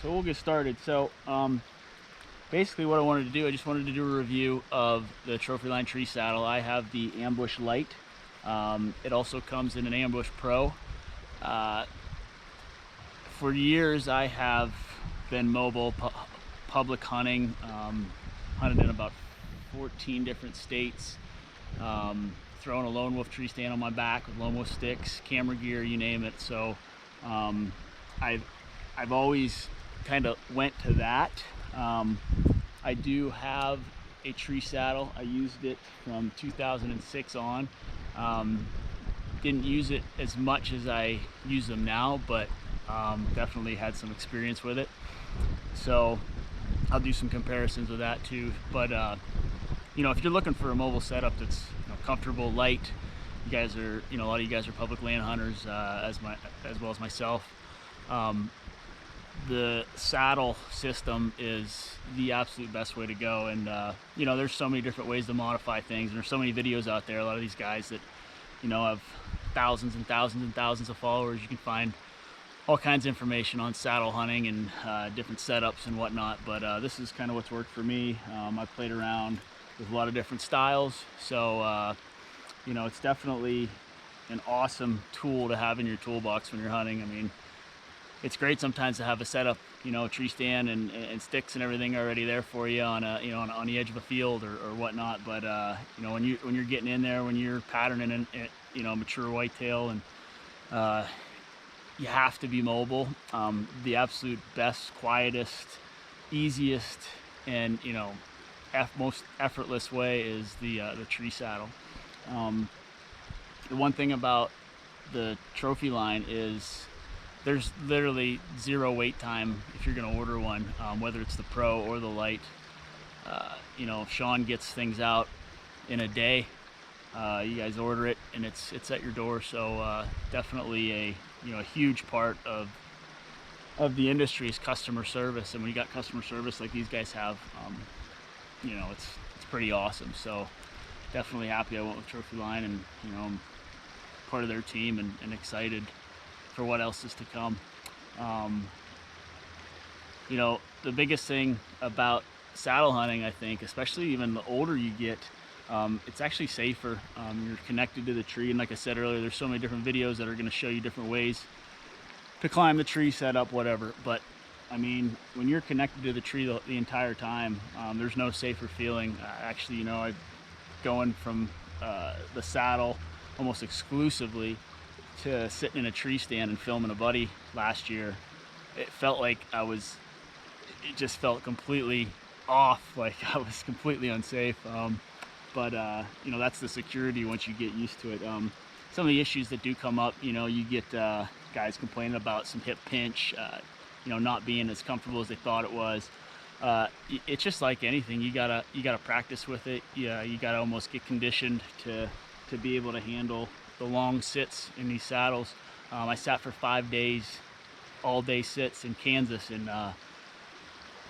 so we'll get started. So basically what I wanted to do, I just wanted to do a review of the Trophyline tree saddle. I have the Ambush Lite. It also comes in an Ambush Pro. For years I have been mobile, public hunting, hunted in about 14 different states, throwing a lone wolf tree stand on my back with lone wolf sticks, camera gear, you name it. So I've always kind of went to that. I do have a tree saddle. I used it from 2006 on. Didn't use it as much as I use them now, but definitely had some experience with it. So I'll do some comparisons with that too. But you know, if you're looking for a mobile setup that's comfortable, light, you guys are, a lot of you guys are public land hunters, as well as myself. The saddle system is the absolute best way to go. And there's so many different ways to modify things, and there's so many videos out there. A lot of these guys that have thousands and thousands and thousands of followers. You can find all kinds of information on saddle hunting and different setups and whatnot, but this is kind of what's worked for me. I played around with a lot of different styles, so it's definitely an awesome tool to have in your toolbox when you're hunting. I mean, it's great sometimes to have a setup, a tree stand and sticks and everything already there for you on a on the edge of a field or whatnot. But when you're getting in there, when you're patterning mature whitetail, and you have to be mobile. The absolute best, quietest, easiest, and most effortless way is the tree saddle. The one thing about the Trophyline is there's literally zero wait time if you're going to order one, whether it's the Pro or the Lite. Sean gets things out in a day. You guys order it and it's at your door. So definitely a huge part of the industry is customer service, and when you got customer service like these guys have, it's pretty awesome. So definitely happy I went with Trophyline, and I'm part of their team and excited for what else is to come. The biggest thing about saddle hunting, I think, especially even the older you get, it's actually safer. You're connected to the tree, and like I said earlier, there's so many different videos that are going to show you different ways to climb the tree, set up, whatever. But I mean, when you're connected to the tree the entire time, there's no safer feeling. Actually, I'm going from the saddle almost exclusively to sitting in a tree stand and filming a buddy last year. It felt like it just felt completely off, like I was completely unsafe. But that's the security once you get used to it. Some of the issues that do come up, you get guys complaining about some hip pinch, not being as comfortable as they thought it was. It's just like anything. You gotta practice with it. You gotta almost get conditioned to be able to handle the long sits in these saddles. I sat for 5 days, all day sits in Kansas in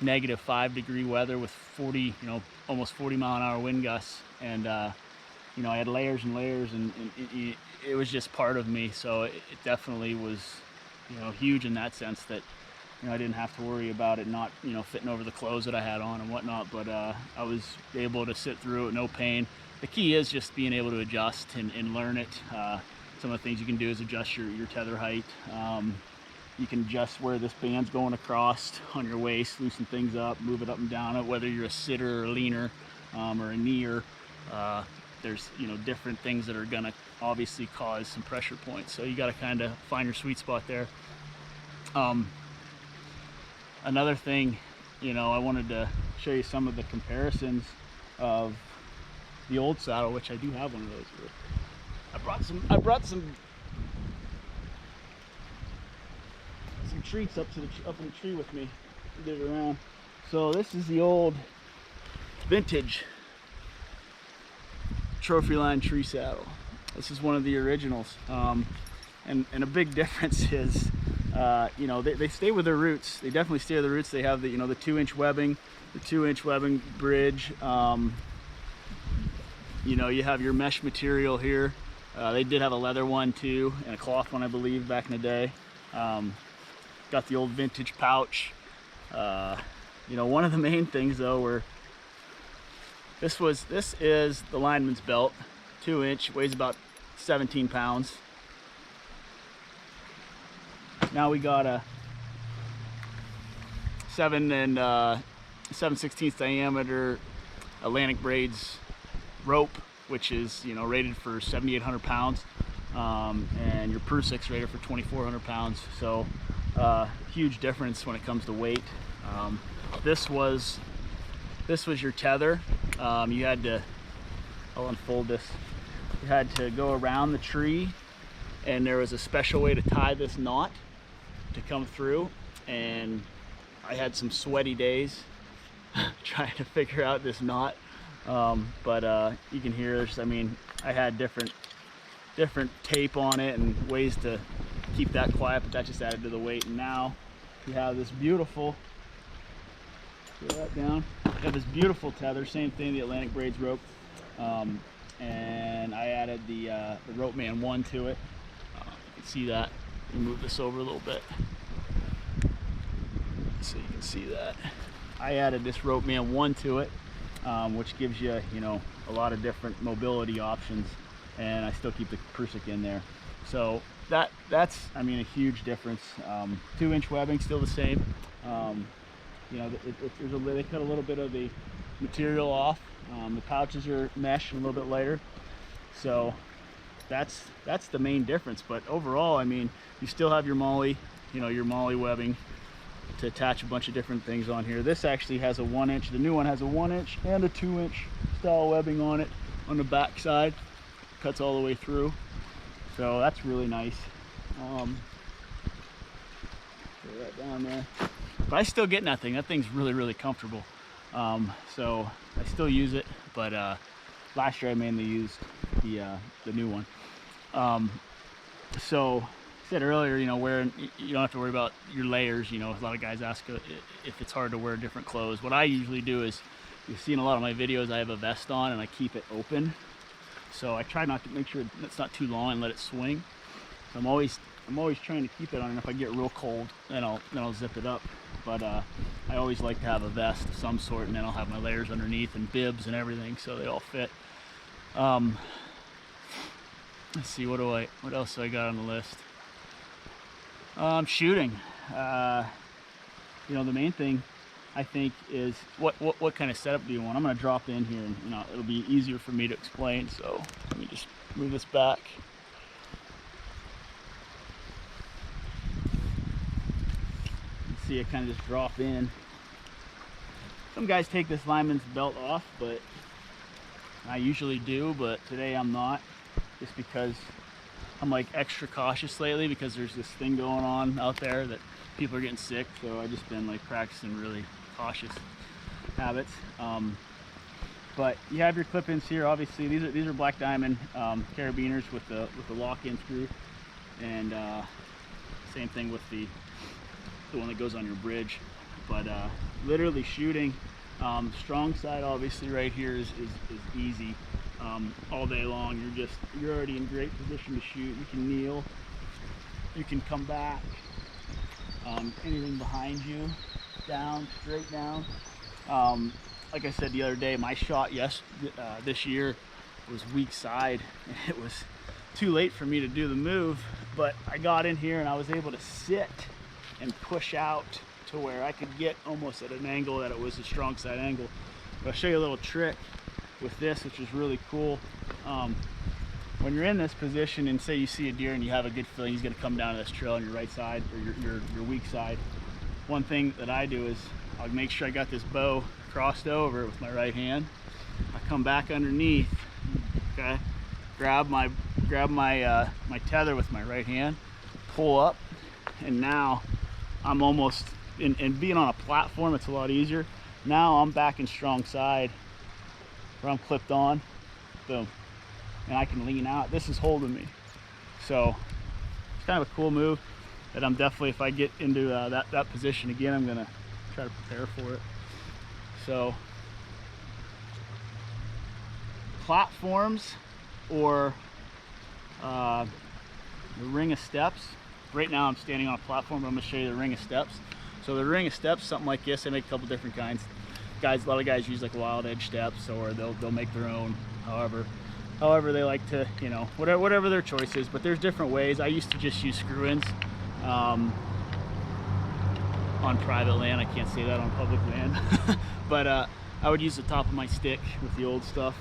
-5 degree weather with 40, almost 40-mile-an-hour wind gusts, and I had layers and layers, and it was just part of me. So it definitely was, huge in that sense that I didn't have to worry about it not fitting over the clothes that I had on and whatnot. But I was able to sit through it, no pain. The key is just being able to adjust and learn it. Some of the things you can do is adjust your tether height. You can adjust where this band's going across on your waist, loosen things up, move it up and down, whether you're a sitter or a leaner, or a kneer. There's different things that are gonna obviously cause some pressure points, so you got to kind of find your sweet spot there. Another thing, I wanted to show you some of the comparisons of the old saddle, which I do have one of those here. I brought some treats up in the tree with me. Dig around. So this is the old vintage Trophyline tree saddle. This is one of the originals, and a big difference is they stay with their roots. They definitely stay with their roots. They have the the 2-inch webbing, the 2-inch webbing bridge. You have your mesh material here. They did have a leather one too, and a cloth one, I believe, back in the day. Got the old vintage pouch. You know, one of the main things though were this is the lineman's belt, 2-inch, weighs about 17 pounds. Now we got a 7/16 diameter Atlantic braids rope, which is, you know, rated for 7,800 pounds, and your Prusic's rated for 2,400 pounds. So huge difference when it comes to weight. This was your tether. You had to, I'll unfold this. You had to go around the tree, and there was a special way to tie this knot to come through. And I had some sweaty days trying to figure out this knot. But you can hear this. I mean, I had different tape on it and ways to keep that quiet, but that just added to the weight. And now you have this beautiful, put that down. You have this beautiful tether, same thing, the Atlantic braids rope. And I added the Rope Man 1 to it. You can see that. Let me move this over a little bit so you can see that. I added this Rope Man 1 to it, which gives you, you know, a lot of different mobility options, and I still keep the Prusic in there. So that's, I mean, a huge difference. 2-inch webbing, still the same. You know, they cut a little bit of the material off. The pouches are mesh and a little bit lighter. So that's the main difference. But overall, I mean, you still have your MOLLE, you know, your MOLLE webbing to attach a bunch of different things on here. This actually has a 1-inch. The new one has a 1-inch and a 2-inch style webbing on it on the back side. Cuts all the way through. So that's really nice. Put that down there. But I still get nothing. That thing's really, really comfortable. So I still use it, but last year I mainly used the new one. So I said earlier, you know, you don't have to worry about your layers. You know, a lot of guys ask if it's hard to wear different clothes. What I usually do is, you've seen a lot of my videos, I have a vest on and I keep it open. So I try not to make sure it's not too long and let it swing. So I'm always trying to keep it on, and if I get real cold, then I'll zip it up. But I always like to have a vest of some sort, and then I'll have my layers underneath and bibs and everything, so they all fit. Let's see, what else do I got on the list? Shooting. You know, the main thing I think is what kind of setup do you want? I'm going to drop in here, and you know, it'll be easier for me to explain. So let me just move this back. See, it kind of just drop in. Some guys take this lineman's belt off, but I usually do, but today I'm not, just because I'm like extra cautious lately, because there's this thing going on out there that people are getting sick. So I just been like practicing really cautious habits. But you have your clip-ins here. Obviously these are black diamond carabiners with the lock-in screw, and same thing with the one that goes on your bridge. But literally shooting, strong side obviously right here is easy. All day long you're already in great position to shoot. You can kneel, you can come back, anything behind you, down, straight down. Like I said the other day, my shot this year was weak side, and it was too late for me to do the move, but I got in here and I was able to sit and push out to where I could get almost at an angle that it was a strong side angle. But I'll show you a little trick with this, which is really cool. When you're in this position and say you see a deer and you have a good feeling he's going to come down to this trail on your right side or your weak side, one thing that I do is I'll make sure I got this bow crossed over with my right hand. I come back underneath, okay, grab my tether with my right hand, pull up, and now I'm almost and being on a platform, it's a lot easier. Now I'm back in strong side where I'm clipped on, boom, and I can lean out. This is holding me, so it's kind of a cool move that I'm definitely, if I get into that position again, I'm gonna try to prepare for it. So platforms or the ring of steps. Right now I'm standing on a platform, but I'm going to show you the ring of steps. So the ring of steps, something like this, they make a couple different kinds. A lot of guys use like wild edge steps, or they'll make their own. However they like to, you know, whatever their choice is. But there's different ways. I used to just use screw-ins on private land. I can't say that on public land, but I would use the top of my stick with the old stuff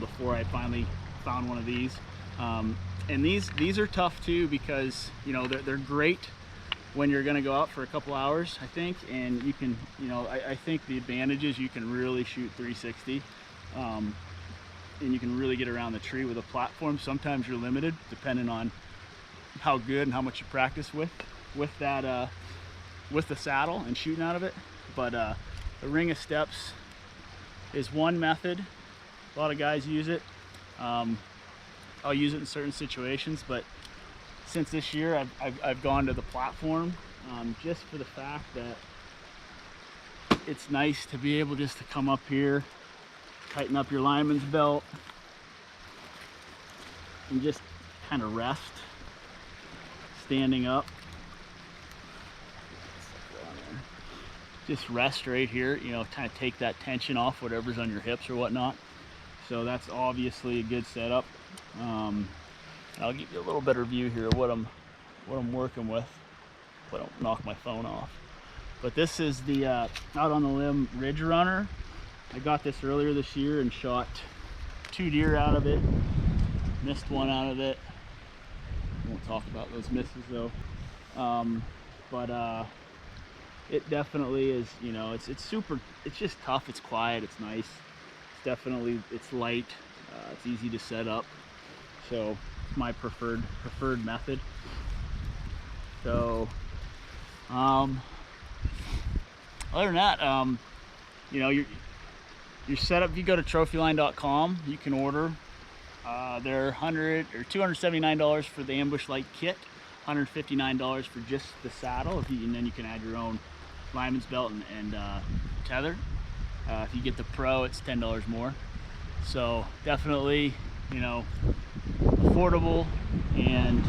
before I finally found one of these. And these are tough too, because you know they're great when you're going to go out for a couple hours, I think, and you can, you know, I think the advantage is you can really shoot 360, and you can really get around the tree with a platform. Sometimes you're limited depending on how good and how much you practice with that with the saddle and shooting out of it. But the ring of steps is one method. A lot of guys use it. I'll use it in certain situations, but since this year I've gone to the platform, just for the fact that it's nice to be able just to come up here, tighten up your lineman's belt, and just kind of rest standing up. Just rest right here, you know, kind of take that tension off whatever's on your hips or whatnot. So that's obviously a good setup. I'll give you a little better view here of what I'm working with, if I don't knock my phone off. But this is the Out on the Limb Ridge Runner. I got this earlier this year and shot 2 deer out of it. Missed one out of it. Won't talk about those misses though. It definitely is, you know, it's super, it's just tough, it's quiet, it's nice. It's definitely, it's light, it's easy to set up. So it's my preferred method. So other than that, you know, your setup, if you go to trophyline.com, you can order. They're $100 or $279 for the ambush light kit, $159 for just the saddle, and then you can add your own lineman's belt and tether. If you get the pro, it's $10 more. So definitely, you know, affordable, and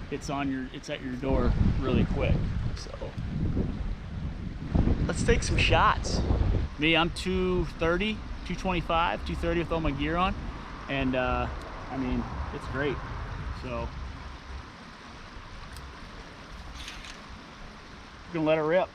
it's at your door really quick. So let's take some shots. Me, I'm 230, 225, 230 with all my gear on, and I mean, it's great. So I'm gonna let it rip.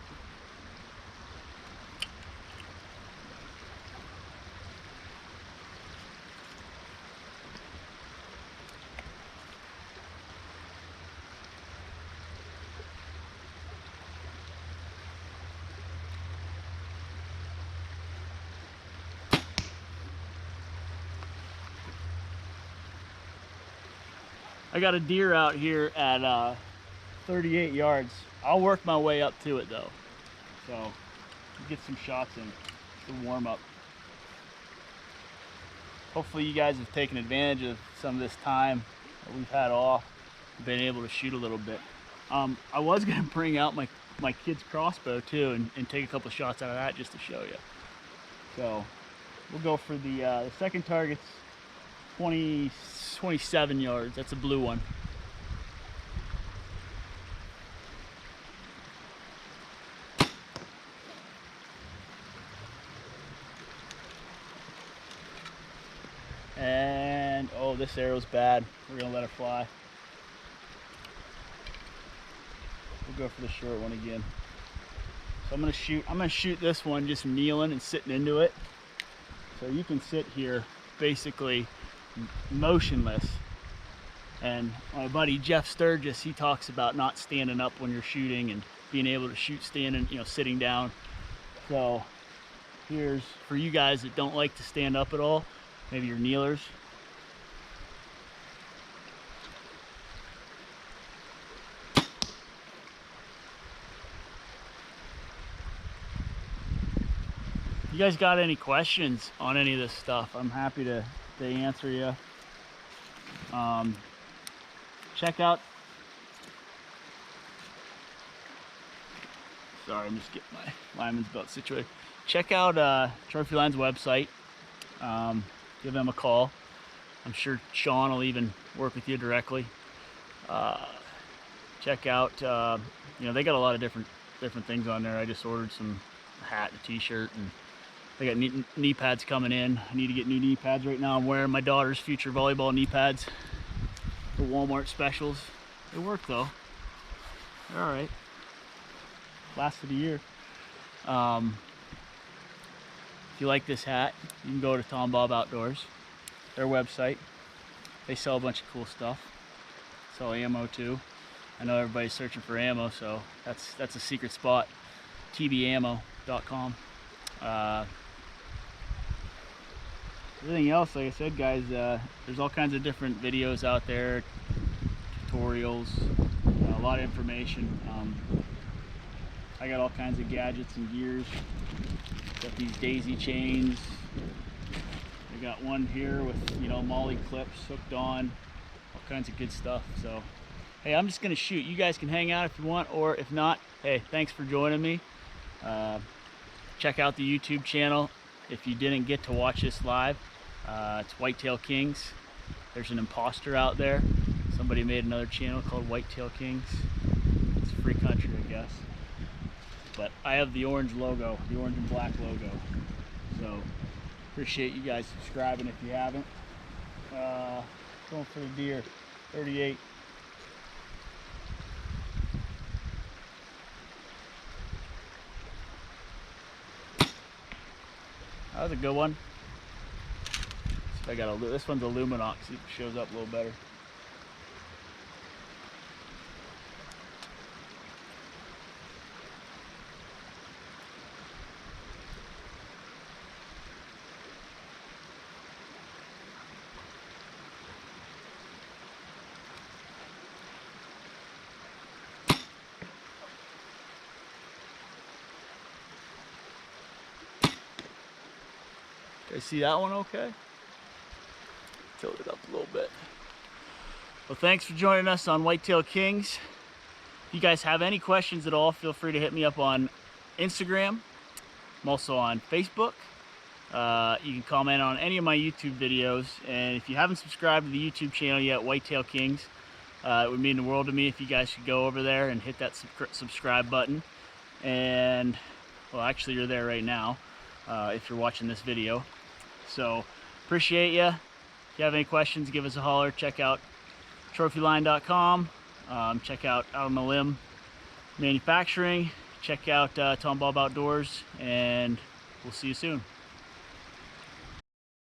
I got a deer out here at 38 yards. I'll work my way up to it though. So get some shots in, some warm up. Hopefully you guys have taken advantage of some of this time that we've had off, been able to shoot a little bit. I was gonna bring out my kid's crossbow too and take a couple shots out of that just to show you. So we'll go for the second target's 27 yards. That's a blue one. And oh, this arrow's bad. We're gonna let it fly. We'll go for the short one again. So I'm gonna shoot this one just kneeling and sitting into it. So you can sit here basically motionless. And my buddy Jeff Sturgis, he talks about not standing up when you're shooting and being able to shoot standing, you know, sitting down. So here's for you guys that don't like to stand up at all, maybe you're kneelers. You guys got any questions on any of this stuff, I'm happy to answer you. Check out, sorry, I'm just getting my lineman's belt situated. Check out Trophyline's website. Give them a call. I'm sure Sean will even work with you directly. Check out, you know, they got a lot of different different things on there. I just ordered a hat, a t-shirt, and they got knee pads coming in. I need to get new knee pads. Right now I'm wearing my daughter's Future Volleyball knee pads, the Walmart specials. They work though. They're all right. Lasted a year. If you like this hat, you can go to Tom Bob Outdoors, their website. They sell a bunch of cool stuff. Sell ammo too. I know everybody's searching for ammo, so that's a secret spot. tbammo.com. Everything else, like I said, guys, there's all kinds of different videos out there, tutorials, a lot of information. I got all kinds of gadgets and gears. Got these daisy chains. I got one here with, MOLLE clips hooked on, all kinds of good stuff. So, hey, I'm just gonna shoot. You guys can hang out if you want, or if not, hey, thanks for joining me. Check out the YouTube channel if you didn't get to watch this live. It's Whitetail Kings. There's an imposter out there. Somebody made another channel called Whitetail Kings. It's free country, I guess. But I have the orange logo, the orange and black logo. So appreciate you guys subscribing if you haven't. Going for the deer, 38. That was a good one. See if I got this one's a Luminox. See if it shows up a little better. You see that one okay? Tilt it up a little bit. Well, thanks for joining us on Whitetail Kings. If you guys have any questions at all, feel free to hit me up on Instagram. I'm also on Facebook. You can comment on any of my YouTube videos. And if you haven't subscribed to the YouTube channel yet, Whitetail Kings, it would mean the world to me if you guys could go over there and hit that subscribe button. And, well, actually you're there right now if you're watching this video. So appreciate you. If you have any questions, give us a holler. Check out Trophyline.com. Check out Out on the Limb Manufacturing. Check out Tom Bob Outdoors, and we'll see you soon.